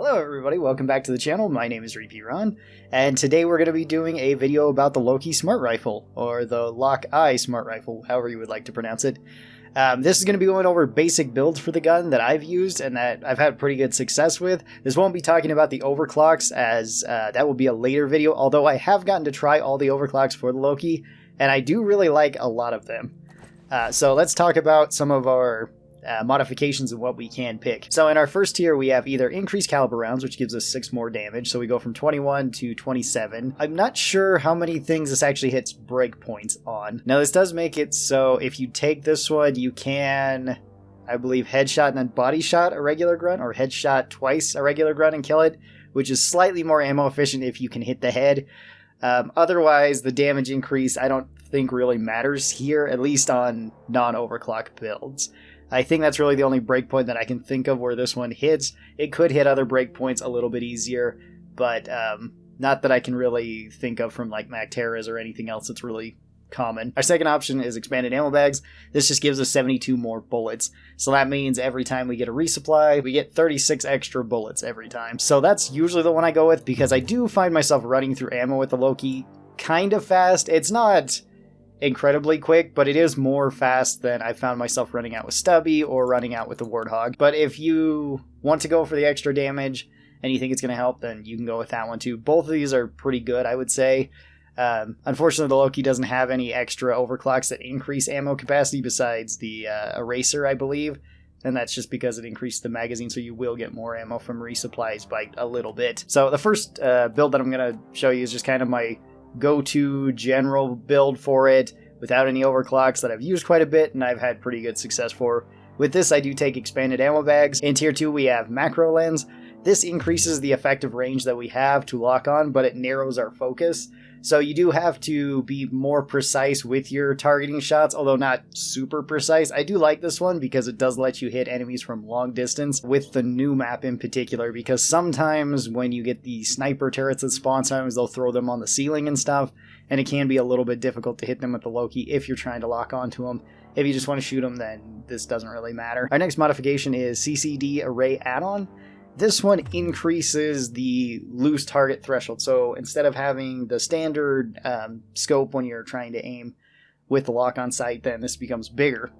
Hello everybody, welcome back to the channel. My name is Repeat Ron, and today we're going to be doing a video about the Loki Smart Rifle, or the Lok-I Smart Rifle, however you would like to pronounce it. This is going to be going over basic builds for the gun that I've used and that I've had pretty good success with. This won't be talking about the overclocks, as that will be a later video, although I have gotten to try all the overclocks for the Loki, and I do really like a lot of them. So let's talk about some of our modifications and what we can pick. So in our first tier, we have either increased caliber rounds, which gives us 6 more damage. So we go from 21 to 27. I'm not sure how many things this actually hits breakpoints on. Now this does make it so if you take this one, you can, I believe, headshot and then body shot a regular grunt, or headshot twice a regular grunt and kill it, which is slightly more ammo efficient if you can hit the head. Otherwise, the damage increase I don't think really matters here, at least on non-overclock builds. I think that's really the only breakpoint that I can think of where this one hits. It could hit other breakpoints a little bit easier, but not that I can really think of from like MacTerras or anything else that's really common. Our second option is expanded ammo bags. This just gives us 72 more bullets. So that means every time we get a resupply, we get 36 extra bullets every time. So that's usually the one I go with because I do find myself running through ammo with the Loki kind of fast. It's not incredibly quick, but it is more fast than I found myself running out with Stubby or running out with the Warthog. But if you want to go for the extra damage and you think it's going to help, then you can go with that one too. Both of these are pretty good, I would say. Unfortunately, the Loki doesn't have any extra overclocks that increase ammo capacity besides the Eraser, I believe. And that's just because it increased the magazine, so you will get more ammo from resupplies by a little bit. So the first build that I'm going to show you is just kind of my go-to general build for it without any overclocks that I've used quite a bit and I've had pretty good success for. With this, I do take expanded ammo bags. In tier 2, we have macro lens. This increases the effective range that we have to lock on, but it narrows our focus. So you do have to be more precise with your targeting shots, although not super precise. I do like this one because it does let you hit enemies from long distance, with the new map in particular, because sometimes when you get the sniper turrets that spawn, sometimes they'll throw them on the ceiling and stuff, and it can be a little bit difficult to hit them with the Loki if you're trying to lock onto them. If you just want to shoot them, then this doesn't really matter. Our next modification is CCD Array Add-on. This one increases the loose target threshold. So instead of having the standard scope when you're trying to aim with the lock-on sight, then this becomes bigger.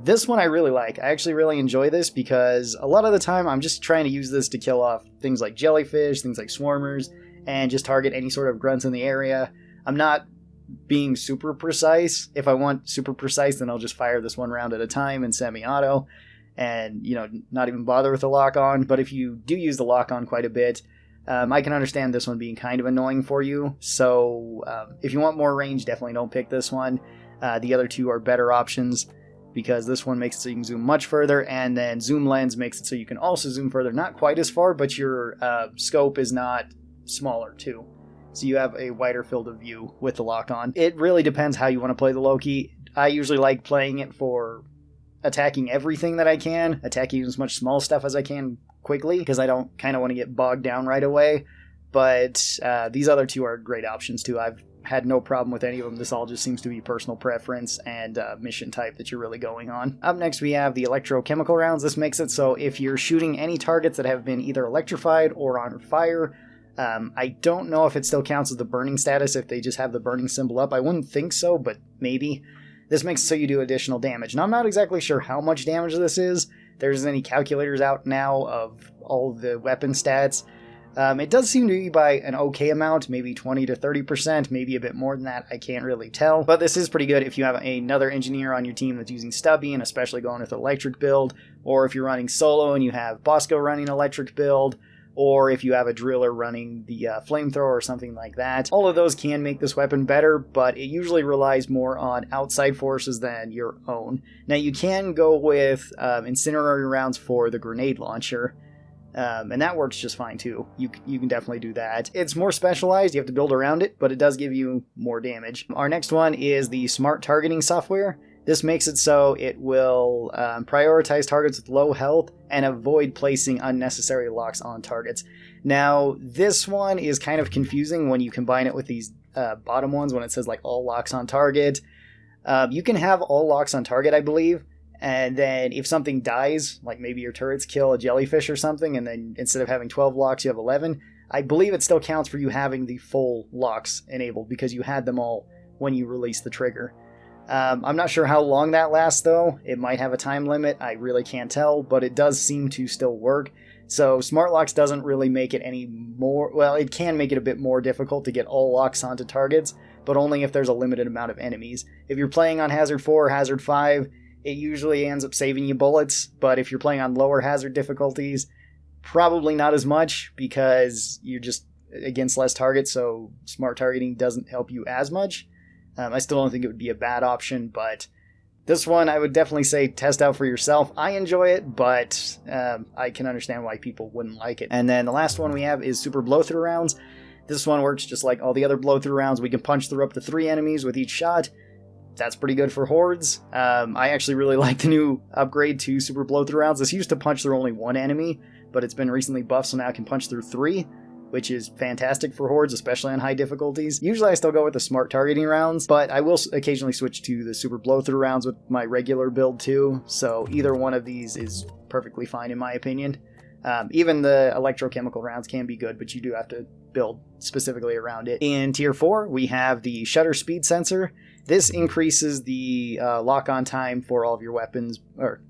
This one I really like. I actually really enjoy this because a lot of the time I'm just trying to use this to kill off things like jellyfish, things like swarmers, and just target any sort of grunts in the area. I'm not being super precise. If I want super precise, then I'll just fire this one round at a time in semi-auto and, you know, not even bother with the lock-on. But if you do use the lock-on quite a bit, I can understand this one being kind of annoying for you. So if you want more range, definitely don't pick this one. The other two are better options because this one makes it so you can zoom much further, and then zoom lens makes it so you can also zoom further. Not quite as far, but your scope is not smaller too. So you have a wider field of view with the lock-on. It really depends how you want to play the Loki. I usually like playing it for attacking everything that I can, attacking as much small stuff as I can quickly, because I don't kind of want to get bogged down right away. But these other two are great options too. I've had no problem with any of them. This all just seems to be personal preference and mission type that you're really going on. Up next, we have the electrochemical rounds. This makes it so if you're shooting any targets that have been either electrified or on fire, I don't know if it still counts as the burning status if they just have the burning symbol up. I wouldn't think so, but maybe. This makes it so you do additional damage. Now, I'm not exactly sure how much damage this is. There's any calculators out now of all the weapon stats. It does seem to be by an okay amount, maybe 20 to 30%, maybe a bit more than that. I can't really tell. But this is pretty good if you have another engineer on your team that's using Stubby, and especially going with electric build, or if you're running solo and you have Bosco running electric build, or if you have a driller running the flamethrower or something like that. All of those can make this weapon better, but it usually relies more on outside forces than your own. Now you can go with incendiary rounds for the grenade launcher, and that works just fine too. You can definitely do that. It's more specialized, you have to build around it, but it does give you more damage. Our next one is the smart targeting software. This makes it so it will prioritize targets with low health and avoid placing unnecessary locks on targets. Now, this one is kind of confusing when you combine it with these bottom ones when it says like all locks on target. You can have all locks on target, I believe, And then if something dies, like maybe your turrets kill a jellyfish or something, and then instead of having 12 locks, you have 11, I believe it still counts for you having the full locks enabled because you had them all when you release the trigger. I'm not sure how long that lasts, though. It might have a time limit. I really can't tell, but it does seem to still work. So Smart Locks doesn't really make it any more... Well, it can make it a bit more difficult to get all locks onto targets, but only if there's a limited amount of enemies. If you're playing on Hazard 4 or Hazard 5, it usually ends up saving you bullets, but if you're playing on lower hazard difficulties, probably not as much because you're just against less targets, so smart targeting doesn't help you as much. I still don't think it would be a bad option, but this one I would definitely say test out for yourself. I enjoy it, but I can understand why people wouldn't like it. And then the last one we have is Super Blow-Through Rounds. This one works just like all the other blow-through rounds. We can punch through up to 3 enemies with each shot. That's pretty good for hordes. I actually really like the new upgrade to Super Blow-Through Rounds. This used to punch through only 1 enemy, but it's been recently buffed, so now it can punch through 3. Which is fantastic for hordes, especially on high difficulties. Usually I still go with the smart targeting rounds, but I will occasionally switch to the super blow-through rounds with my regular build too, so either one of these is perfectly fine in my opinion. Even the electrochemical rounds can be good, but you do have to build specifically around it. In Tier 4, we have the shutter speed sensor. This increases the lock-on time for all of your weapons, or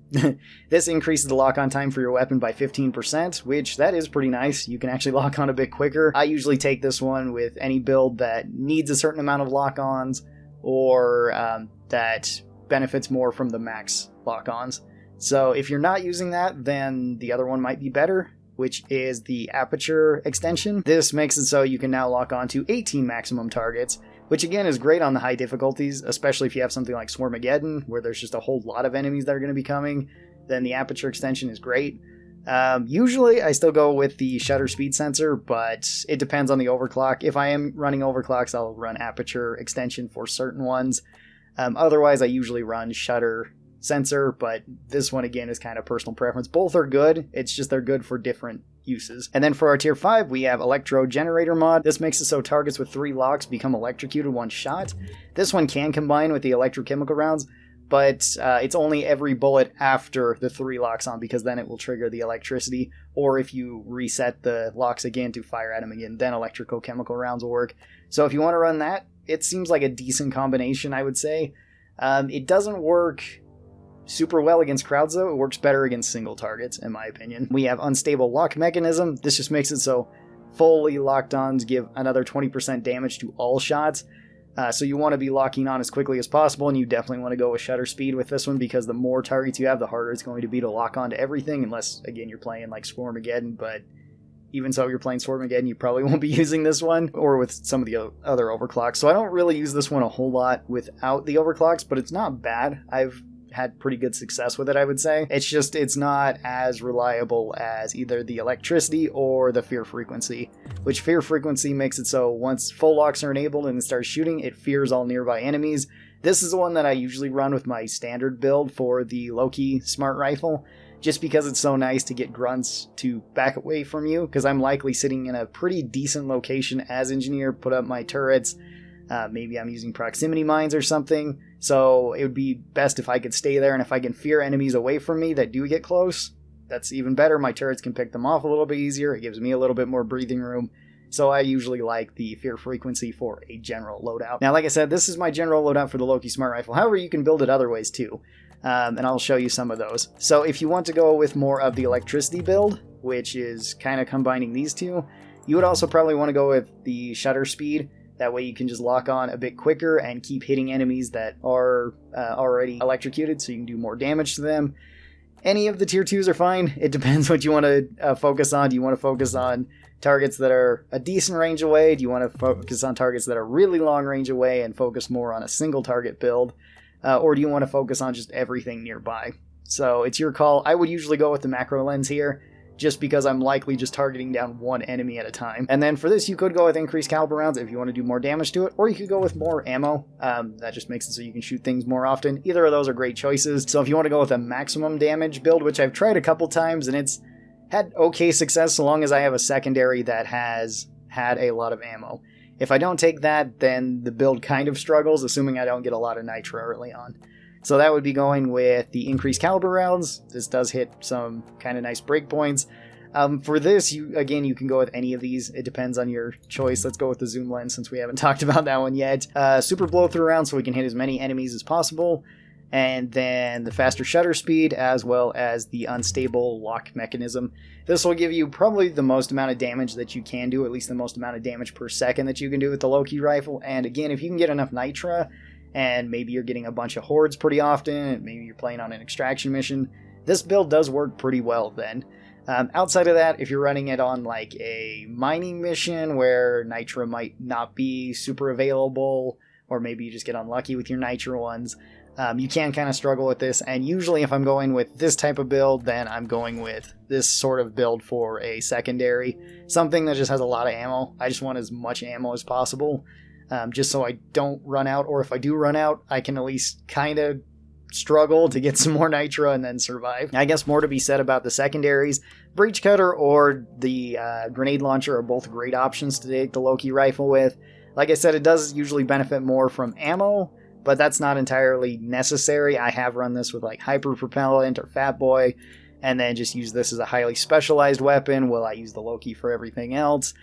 this increases the lock-on time for your weapon by 15%, which that is pretty nice. You can actually lock on a bit quicker. I usually take this one with any build that needs a certain amount of lock-ons, or that benefits more from the max lock-ons. So if you're not using that, then the other one might be better, which is the aperture extension. This makes it so you can now lock on to 18 maximum targets, which again is great on the high difficulties, especially if you have something like Swarmageddon, where there's just a whole lot of enemies that are going to be coming. Then the aperture extension is great. Usually I still go with the shutter speed sensor, but it depends on the overclock. If I am running overclocks, I'll run aperture extension for certain ones. Otherwise, I usually run shutter sensor, but this one again is kind of personal preference. Both are good, it's just they're good for different uses. And then for our Tier 5, we have Electro Generator mod. This makes it so targets with 3 locks become electrocuted one shot. This one can combine with the electrochemical rounds, but it's only every bullet after the 3 locks on, because then it will trigger the electricity, or if you reset the locks again to fire at them again, then electrochemical rounds will work. So if you want to run that, it seems like a decent combination, I would say. It doesn't work super well against crowds though. It works better against single targets, in my opinion. We have Unstable Lock Mechanism. This just makes it so fully locked ons give another 20% damage to all shots. So you want to be locking on as quickly as possible, and you definitely want to go with shutter speed with this one, because the more targets you have, the harder it's going to be to lock on to everything, unless, again, you're playing like Swarmageddon, but even so, if you're playing Swarmageddon, you probably won't be using this one, or with some of the other overclocks. So I don't really use this one a whole lot without the overclocks, but it's not bad. I've had pretty good success with it, I would say. It's not as reliable as either the electricity or the fear frequency, which fear frequency makes it so once full locks are enabled and it starts shooting, it fears all nearby enemies. This is the one that I usually run with my standard build for the Loki Smart Rifle, just because it's so nice to get grunts to back away from you, because I'm likely sitting in a pretty decent location as engineer, put up my turrets. Maybe I'm using proximity mines or something, so it would be best if I could stay there, and if I can fear enemies away from me that do get close, that's even better. My turrets can pick them off a little bit easier. It gives me a little bit more breathing room, so I usually like the fear frequency for a general loadout. Now, like I said, this is my general loadout for the Loki Smart Rifle. However, you can build it other ways too, and I'll show you some of those. So if you want to go with more of the electricity build, which is kind of combining these two, you would also probably want to go with the shutter speed. That way you can just lock on a bit quicker and keep hitting enemies that are already electrocuted, so you can do more damage to them. Any of the Tier 2s are fine. It depends what you want to focus on. Do you want to focus on targets that are a decent range away? Do you want to focus on targets that are really long range away and focus more on a single target build? Or do you want to focus on just everything nearby? So it's your call. I would usually go with the macro lens here, just because I'm likely just targeting down one enemy at a time. And then for this, you could go with increased caliber rounds if you want to do more damage to it, or you could go with more ammo. That just makes it so you can shoot things more often. Either of those are great choices. So if you want to go with a maximum damage build, which I've tried a couple times, and it's had okay success so long as I have a secondary that has had a lot of ammo. If I don't take that, then the build kind of struggles, assuming I don't get a lot of nitro early on. So that would be going with the increased caliber rounds. This does hit some kind of nice breakpoints. For this, you can go with any of these. It depends on your choice. Let's go with the zoom lens since we haven't talked about that one yet. Super blow through round so we can hit as many enemies as possible. And then the faster shutter speed as well as the unstable lock mechanism. This will give you probably the most amount of damage that you can do, at least the most amount of damage per second that you can do with the Loki rifle. And again, if you can get enough nitra, and maybe you're getting a bunch of hordes pretty often, and maybe you're playing on an extraction mission, this build does work pretty well then. Outside of that, if you're running it on like a mining mission where nitra might not be super available, or maybe you just get unlucky with your nitra ones, you can kind of struggle with this. And usually if I'm going with this type of build, then I'm going with this sort of build for a secondary. Something that just has a lot of ammo. I just want as much ammo as possible, just so I don't run out, or if I do run out, I can at least kind of struggle to get some more nitra and then survive. I guess more to be said about the secondaries. Breach Cutter or the grenade launcher are both great options to take the Loki rifle with. Like I said, it does usually benefit more from ammo, but that's not entirely necessary. I have run this with like Hyper Propellant or Fat Boy, and then just use this as a highly specialized weapon while I use the Loki for everything else.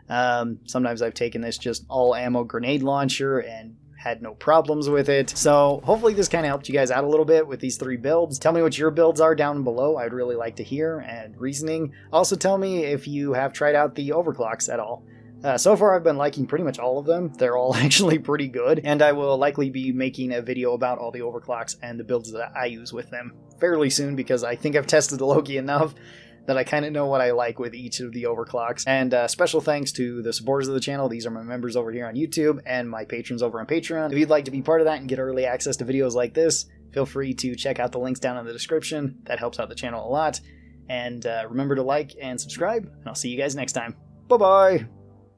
Sometimes I've taken this just all ammo grenade launcher and had no problems with it. So hopefully this kind of helped you guys out a little bit with these 3 builds. Tell me what your builds are down below. I'd really like to hear, and reasoning. Also tell me if you have tried out the Overclocks at all. So far I've been liking pretty much all of them. They're all actually pretty good, and I will likely be making a video about all the Overclocks and the builds that I use with them fairly soon, because I think I've tested the Loki enough that I kind of know what I like with each of the Overclocks. And special thanks to the supporters of the channel. These are my members over here on YouTube and my patrons over on Patreon. If you'd like to be part of that and get early access to videos like this, feel free to check out the links down in the description. That helps out the channel a lot. And remember to like and subscribe, and I'll see you guys next time. Bye-bye!